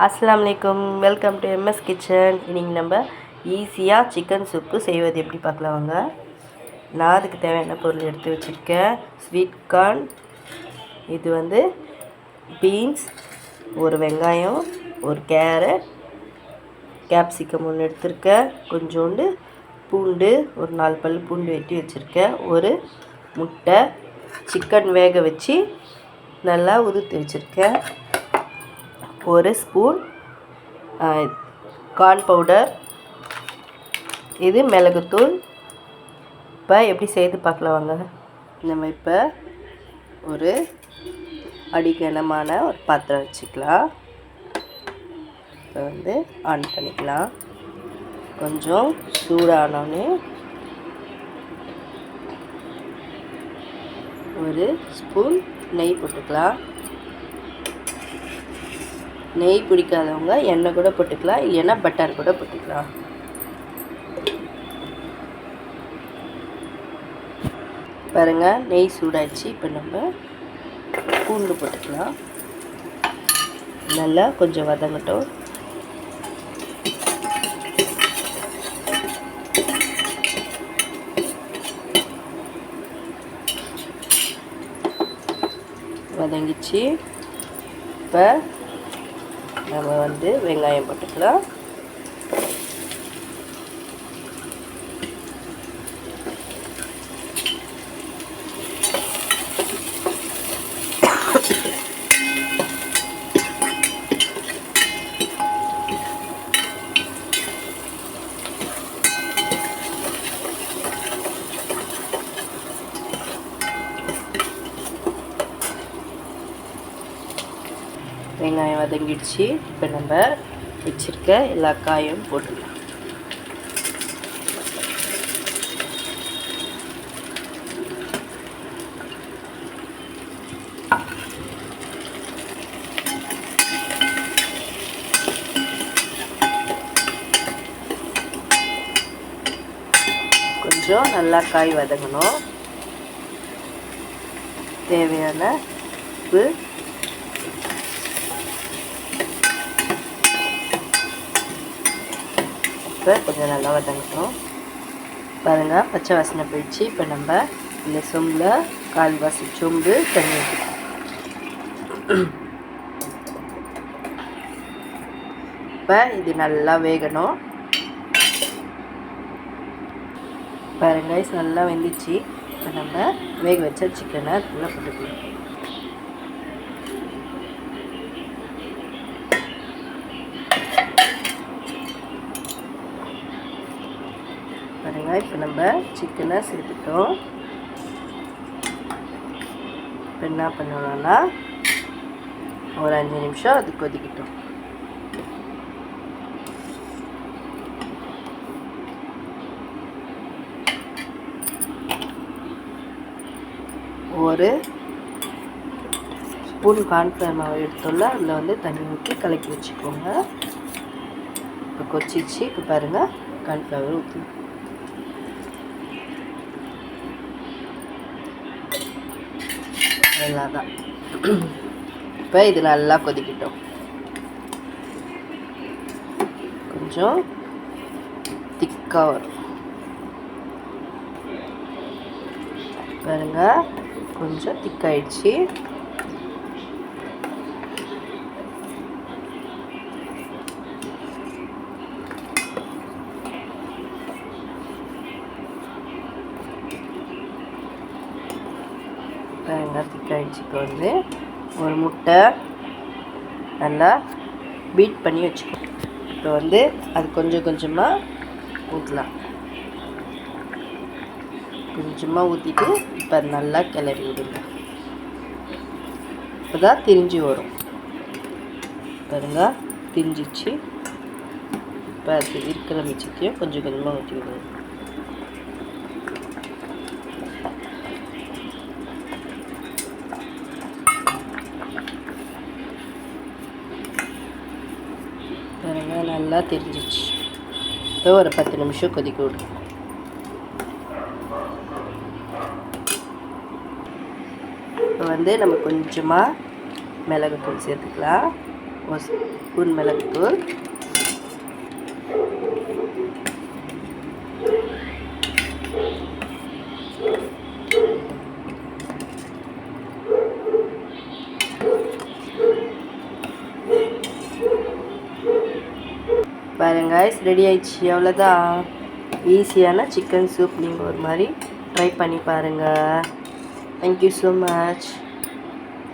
அஸ்ஸலாமுஅலைக்கும், welcome to MS kitchen. இன்றைக்கி நம்ம ஈஸியாக சிக்கன் சூப்பு செய்வது எப்படி பார்க்கலாம் வாங்க. நான் அதுக்கு தேவையான பொருள் எடுத்து வச்சுருக்கேன். ஸ்வீட் கார்ன், இது பீன்ஸ், ஒரு வெங்காயம், ஒரு கேரட், கேப்சிகம் ஒன்று எடுத்திருக்கேன், கொஞ்சோண்டு பூண்டு, ஒரு 4 பல் பூண்டு வெட்டி வச்சுருக்கேன், ஒரு முட்டை, சிக்கன் வேக வச்சு நல்லா உதுத்து வச்சுருக்கேன், ஒரு ஸ்பூன் கார்ன் பவுடர், இது மிளகுத்தூள். இப்போ எப்படி செய்து பார்க்கலாம் வாங்க. நம்ம இப்போ ஒரு அடிகனமான ஒரு பாத்திரம் வச்சுக்கலாம். இப்போ ஆன் பண்ணிக்கலாம். கொஞ்சம் சூடானோடனே ஒரு ஸ்பூன் நெய் போட்டுக்கலாம். நெய் பிடிக்காதவங்க எண்ணெய் கூட போட்டுக்கலாம், இல்லைன்னா பட்டர் கூட போட்டுக்கலாம். பாருங்கள், நெய் சூடாச்சு. இப்போ நம்ம பூண்டு போட்டுக்கலாம். நல்லா கொஞ்சம் வதங்கட்டும். வதங்கிச்சு. இப்போ நம்ம வெங்காயம் போட்டுக்கலாம். வெங்காயம் வதங்கிடுச்சு. இப்போ நம்ம வச்சுருக்க எல்லா காயும் போட்டுக்கலாம். கொஞ்சம் நல்லா காய் வதங்கணும். தேவையான உப்பு, கொஞ்சம் நல்லா வதங்கட்டும். பாருங்கள், பச்சை வாசனை போயிடுச்சு. இப்போ நம்ம இந்த சொம்பில் 1/4 சொம்பு தண்ணி ஊற்றிக்கலாம். இப்போ இது நல்லா வேகணும். பாருங்கள், இது நல்லா வெந்துச்சு. இப்போ நம்ம வேக வச்ச சிக்கனை நல்லா போட்டுக்கலாம். பாருங்கள், இப்போ நம்ம சிக்கனை சேர்த்துட்டோம். இப்போ என்ன பண்ணணும்னா ஒரு 5 நிமிஷம் அது கொதிக்கட்டும். ஒரு ஸ்பூன் கார்ன்ஃப்ளவர் மாவு எடுத்தோம்ல, அதில் தண்ணி ஊற்றி கலக்கி வச்சுக்கோங்க. இப்போ கொச்சிச்சு. இப்போ பாருங்கள், கார்ன்ஃப்ளவர் ஊற்றி தான். இப்போ இது நல்லா கொதிக்கட்டும். கொஞ்சம் திக்காக வரும். பாருங்க, கொஞ்சம் திக்காயிடுச்சு. திக்காயிடுச்சு. இப்போ ஒரு முட்டை நல்லா பீட் பண்ணி வச்சுக்கணும். இப்போ அது கொஞ்சம் கொஞ்சமாக ஊற்றலாம். கொஞ்சமாக ஊற்றிட்டு இப்போ அது நல்லா கிளறி விடுங்க. இப்போ தான் திரிஞ்சு வரும். பாருங்க, திரிஞ்சிச்சு. இப்போ அது இருக்கிற மிச்சத்தையும் கொஞ்சம் கொஞ்சமாக ஊற்றி விடுங்க. பாருங்க, நல்லா தெரிஞ்சிச்சு. இப்போ ஒரு 10 நிமிஷம் கொதிக்க விடும். இப்போ நம்ம கொஞ்சமாக மிளகுத்தூள் சேர்த்துக்கலாம். ஸ்பூன் மிளகுத்தூள், பாருங்க ரெடி ஆயிடுச்சு. அவ்வளோதான், ஈஸியான சிக்கன் சூப். நீங்கள் ஒரு மாதிரி ட்ரை பண்ணி பாருங்கள். Thank you so much.